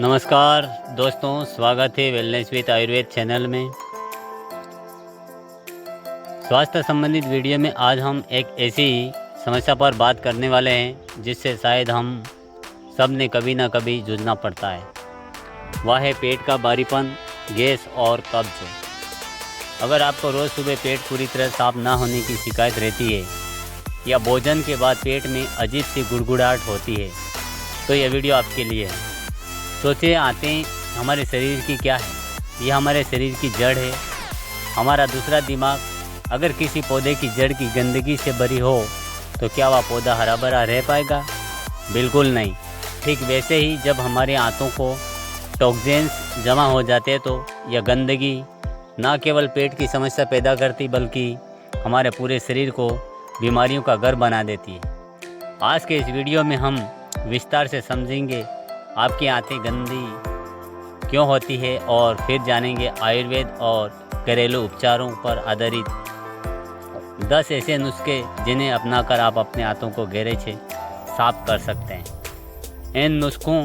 नमस्कार दोस्तों, स्वागत है वेलनेस विद आयुर्वेद चैनल में। स्वास्थ्य संबंधित वीडियो में आज हम एक ऐसी समस्या पर बात करने वाले हैं जिससे शायद हम सब ने कभी ना कभी जूझना पड़ता है। वह है पेट का भारीपन, गैस और कब्ज। अगर आपको रोज़ सुबह पेट पूरी तरह साफ ना होने की शिकायत रहती है या भोजन के बाद पेट में अजीब सी गुड़गुड़ाहट होती है तो यह वीडियो आपके लिए है। सोचिए, आंतें हमारे शरीर की क्या है? यह हमारे शरीर की जड़ है, हमारा दूसरा दिमाग। अगर किसी पौधे की जड़ की गंदगी से भरी हो तो क्या वह पौधा हरा भरा रह पाएगा? बिल्कुल नहीं। ठीक वैसे ही जब हमारे आंतों को टॉक्सिन्स जमा हो जाते हैं तो यह गंदगी न केवल पेट की समस्या पैदा करती बल्कि हमारे पूरे शरीर को बीमारियों का घर बना देती है। आज के इस वीडियो में हम विस्तार से समझेंगे आपकी आंतें गंदी क्यों होती है और फिर जानेंगे आयुर्वेद और घरेलू उपचारों पर आधारित 10 ऐसे नुस्खे जिन्हें अपनाकर आप अपने आंतों को गहरे से साफ कर सकते हैं। इन नुस्खों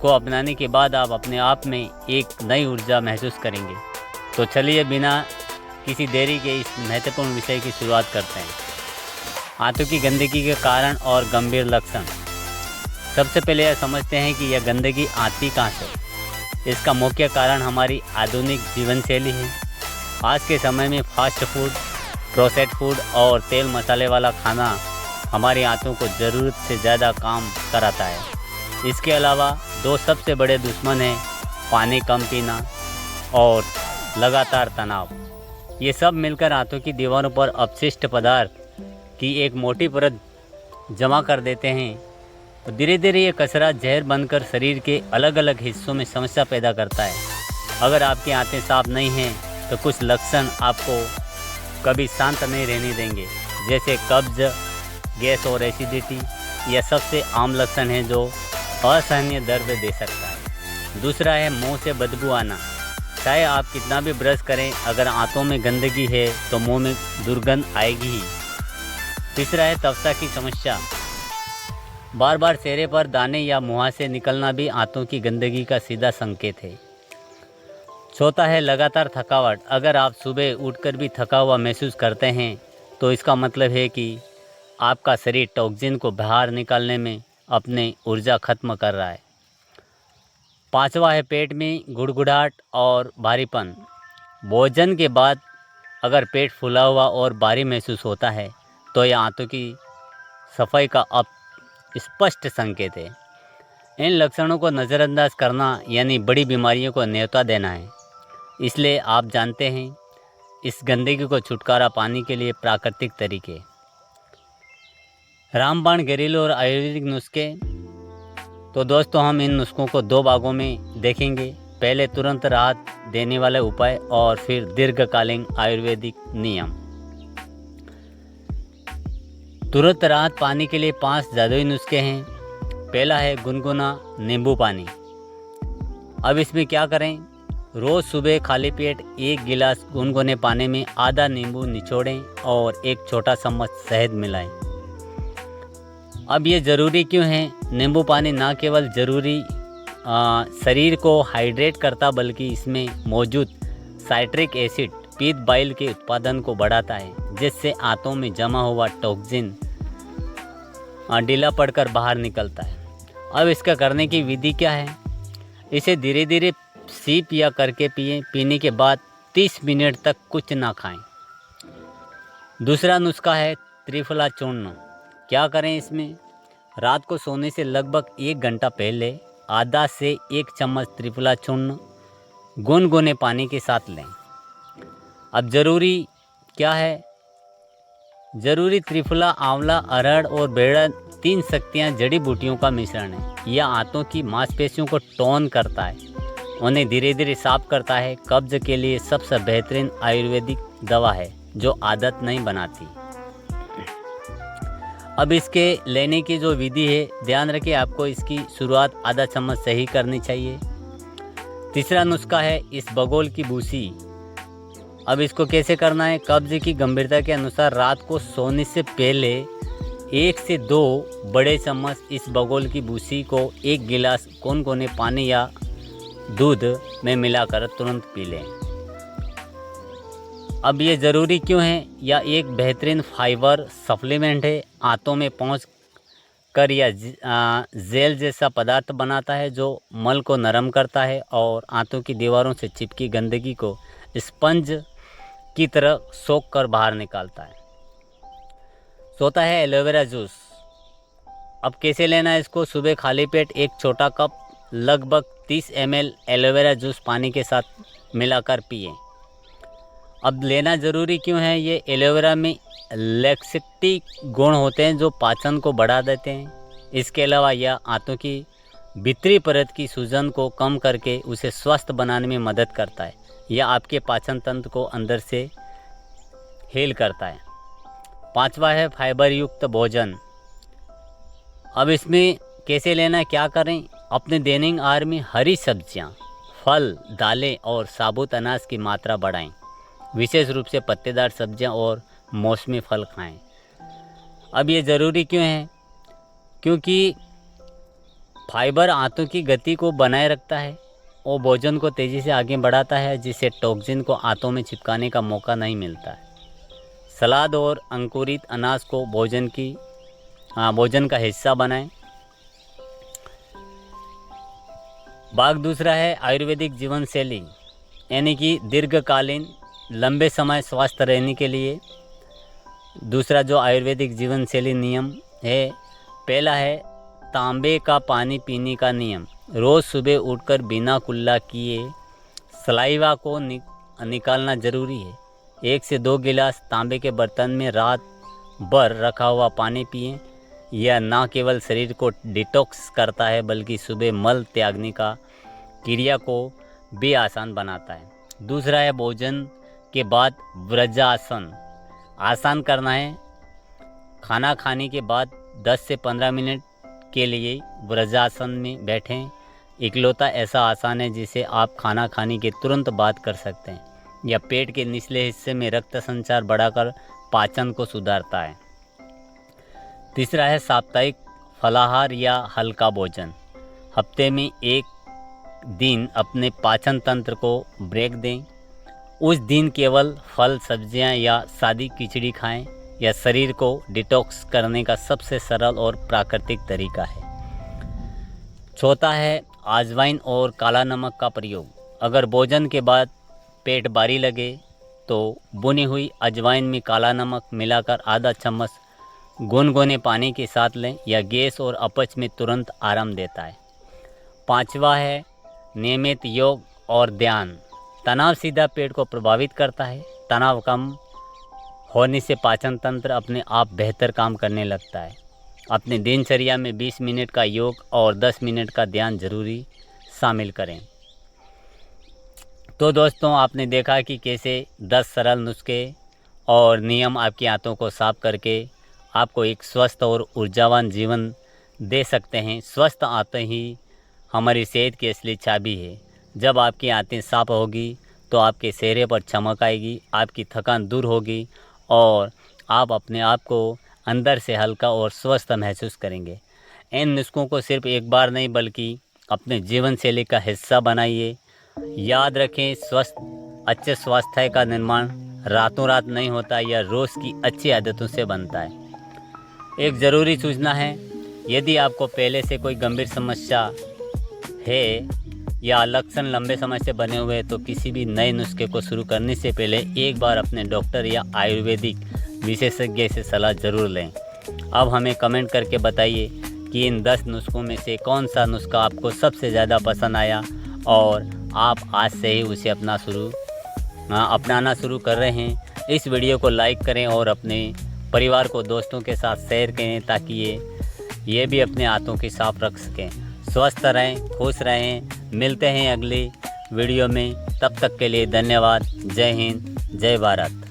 को अपनाने के बाद आप अपने आप में एक नई ऊर्जा महसूस करेंगे। तो चलिए बिना किसी देरी के इस महत्वपूर्ण विषय की शुरुआत करते हैं। आंतों की गंदगी के कारण और गंभीर लक्षण। सबसे पहले यह समझते हैं कि यह गंदगी आती कहाँ से। इसका मुख्य कारण हमारी आधुनिक जीवन शैली है। आज के समय में फास्ट फूड, प्रोसेस्ड फूड और तेल मसाले वाला खाना हमारी आंतों को ज़रूरत से ज़्यादा काम कराता है। इसके अलावा दो सबसे बड़े दुश्मन हैं पानी कम पीना और लगातार तनाव। ये सब मिलकर आंतों की दीवारों पर अपशिष्ट पदार्थ की एक मोटी परत जमा कर देते हैं। तो धीरे धीरे ये कचरा जहर बनकर शरीर के अलग अलग हिस्सों में समस्या पैदा करता है। अगर आपकी आंतें साफ नहीं हैं तो कुछ लक्षण आपको कभी शांत नहीं रहने देंगे, जैसे कब्ज, गैस और एसिडिटी। यह सबसे आम लक्षण है जो असहनीय दर्द दे सकता है। दूसरा है मुंह से बदबू आना। चाहे आप कितना भी ब्रश करें, अगर आंतों में गंदगी है तो मुंह में दुर्गंध आएगी ही। तीसरा है त्वचा की समस्या। बार बार चेहरे पर दाने या मुंह से निकलना भी आंतों की गंदगी का सीधा संकेत है। चौथा है लगातार थकावट। अगर आप सुबह उठकर भी थका हुआ महसूस करते हैं तो इसका मतलब है कि आपका शरीर टॉक्सिन को बाहर निकालने में अपनी ऊर्जा खत्म कर रहा है। पांचवा है पेट में गुड़गुड़ाहट और भारीपन। भोजन के बाद अगर पेट फूला हुआ और भारी महसूस होता है तो यह आंतों की सफाई का स्पष्ट संकेत है। इन लक्षणों को नज़रअंदाज करना यानी बड़ी बीमारियों को न्योता देना है। इसलिए आप जानते हैं इस गंदगी को छुटकारा पाने के लिए प्राकृतिक तरीके। रामबाण घरेलू और आयुर्वेदिक नुस्खे। तो दोस्तों, हम इन नुस्खों को दो भागों में देखेंगे। पहले तुरंत राहत देने वाले उपाय और फिर दीर्घकालीन आयुर्वेदिक नियम। तुरंत राहत पाने के लिए 5 जादुई नुस्खे हैं। पहला है गुनगुना नींबू पानी। अब इसमें क्या करें? रोज़ सुबह खाली पेट 1 गिलास गुनगुने पानी में आधा नींबू निचोड़ें और 1 छोटा चम्मच शहद मिलाएं। अब ये ज़रूरी क्यों है? नींबू पानी न केवल शरीर को हाइड्रेट करता बल्कि इसमें मौजूद साइट्रिक एसिड पीत बाइल के उत्पादन को बढ़ाता है, जिससे आंतों में जमा हुआ टॉक्सिन ढीला पड़कर बाहर निकलता है। अब इसका करने की विधि क्या है? इसे धीरे धीरे सीप या करके पिए। पीने के बाद 30 मिनट तक कुछ ना खाएं। दूसरा नुस्खा है त्रिफला चूर्ण। क्या करें इसमें? रात को सोने से लगभग 1 घंटा पहले आधा से 1 चम्मच त्रिफला चूर्ण गुनगुने पानी के साथ लें। अब ज़रूरी क्या है? ज़रूरी त्रिफला, आंवला, अरहर और बेड़ा 3 शक्तियाँ जड़ी बूटियों का मिश्रण है। यह आंतों की मांसपेशियों को टोन करता है, उन्हें धीरे धीरे साफ करता है। कब्ज के लिए सबसे बेहतरीन आयुर्वेदिक दवा है जो आदत नहीं बनाती। अब इसके लेने की जो विधि है, ध्यान रखिए आपको इसकी शुरुआत आधा चम्मच से ही करनी चाहिए। तीसरा नुस्खा है इसबगोल की भूसी। अब इसको कैसे करना है? कब्ज की गंभीरता के अनुसार रात को सोने से पहले 1 से 2 बड़े चम्मच इसबगोल की भूसी को 1 गिलास गुनगुने पानी या दूध में मिलाकर तुरंत पी लें। अब ये ज़रूरी क्यों है? यह एक बेहतरीन फाइबर सप्लीमेंट है। आंतों में पहुँच कर यह जेल जैसा पदार्थ बनाता है जो मल को नरम करता है और आंतों की दीवारों से चिपकी गंदगी को स्पंज की तरह सोख कर बाहर निकालता है। चौथा है एलोवेरा जूस। अब कैसे लेना है इसको? सुबह खाली पेट एक छोटा कप लगभग 30 ml एलोवेरा जूस पानी के साथ मिलाकर पिएं। अब लेना ज़रूरी क्यों है? ये एलोवेरा में लैक्सेटिक गुण होते हैं जो पाचन को बढ़ा देते हैं। इसके अलावा यह आंतों की भीतरी परत की सूजन को कम करके उसे स्वस्थ बनाने में मदद करता है। यह आपके पाचन तंत्र को अंदर से हील करता है। पांचवा है फाइबर युक्त भोजन। अब इसमें कैसे लेना, क्या करें? अपने दैनिक आहार में हरी सब्जियां, फल, दालें और साबुत अनाज की मात्रा बढ़ाएं। विशेष रूप से पत्तेदार सब्जियां और मौसमी फल खाएं। अब ये ज़रूरी क्यों है? क्योंकि फाइबर आंतों की गति को बनाए रखता है और भोजन को तेज़ी से आगे बढ़ाता है, जिससे टॉक्सिन को आंतों में चिपकाने का मौका नहीं मिलता है। सलाद और अंकुरित अनाज को भोजन का हिस्सा बनाएं। भाग दूसरा है आयुर्वेदिक जीवन शैली, यानी कि दीर्घकालीन लंबे समय स्वस्थ रहने के लिए दूसरा जो आयुर्वेदिक जीवन शैली नियम है, पहला है तांबे का पानी पीने का नियम। रोज़ सुबह उठकर बिना कुल्ला किए सलाइवा को निकालना ज़रूरी है। 1 से 2 गिलास तांबे के बर्तन में रात भर रखा हुआ पानी पिएं। यह न केवल शरीर को डिटॉक्स करता है बल्कि सुबह मल त्यागने का क्रिया को भी आसान बनाता है। दूसरा है भोजन के बाद वज्रासन। आसान करना है। खाना खाने के बाद 10 से 15 मिनट के लिए वज्रासन में बैठें। इकलौता ऐसा आसन है जिसे आप खाना खाने के तुरंत बाद कर सकते हैं। यह पेट के निचले हिस्से में रक्त संचार बढ़ाकर पाचन को सुधारता है। तीसरा है साप्ताहिक फलाहार या हल्का भोजन। हफ्ते में एक दिन अपने पाचन तंत्र को ब्रेक दें। उस दिन केवल फल, सब्जियां या सादी खिचड़ी खाएं। यह शरीर को डिटॉक्स करने का सबसे सरल और प्राकृतिक तरीका है। चौथा है अजवाइन और काला नमक का प्रयोग। अगर भोजन के बाद पेट भारी लगे तो भुनी हुई अजवाइन में काला नमक मिलाकर आधा चम्मच गुनगुने पानी के साथ लें। यह गैस और अपच में तुरंत आराम देता है। पांचवा है नियमित योग और ध्यान। तनाव सीधा पेट को प्रभावित करता है। तनाव कम होने से पाचन तंत्र अपने आप बेहतर काम करने लगता है। अपने दिनचर्या में 20 मिनट का योग और 10 मिनट का ध्यान जरूरी शामिल करें। तो दोस्तों, आपने देखा कि कैसे 10 सरल नुस्खे और नियम आपकी आंतों को साफ करके आपको एक स्वस्थ और ऊर्जावान जीवन दे सकते हैं। स्वस्थ आंतें ही हमारी सेहत की असली चाबी है। जब आपकी आंतें साफ होगी तो आपके चेहरे पर चमक आएगी, आपकी थकान दूर होगी और आप अपने आप को अंदर से हल्का और स्वस्थ महसूस करेंगे। इन नुस्खों को सिर्फ एक बार नहीं बल्कि अपने जीवन शैली का हिस्सा बनाइए। याद रखें, अच्छे स्वास्थ्य का निर्माण रातों रात नहीं होता, यह रोज़ की अच्छी आदतों से बनता है। एक ज़रूरी सूचना है, यदि आपको पहले से कोई गंभीर समस्या है या लक्षण लंबे समय से बने हुए हैं तो किसी भी नए नुस्खे को शुरू करने से पहले एक बार अपने डॉक्टर या आयुर्वेदिक विशेषज्ञ से सलाह ज़रूर लें। अब हमें कमेंट करके बताइए कि इन 10 नुस्खों में से कौन सा नुस्खा आपको सबसे ज़्यादा पसंद आया और आप आज से ही उसे अपनाना शुरू कर रहे हैं। इस वीडियो को लाइक करें और अपने परिवार को दोस्तों के साथ शेयर करें ताकि ये भी अपने हाथों की साफ रख सकें। स्वस्थ रहें, खुश रहें। मिलते हैं अगली वीडियो में। तब तक के लिए धन्यवाद। जय हिंद, जय भारत।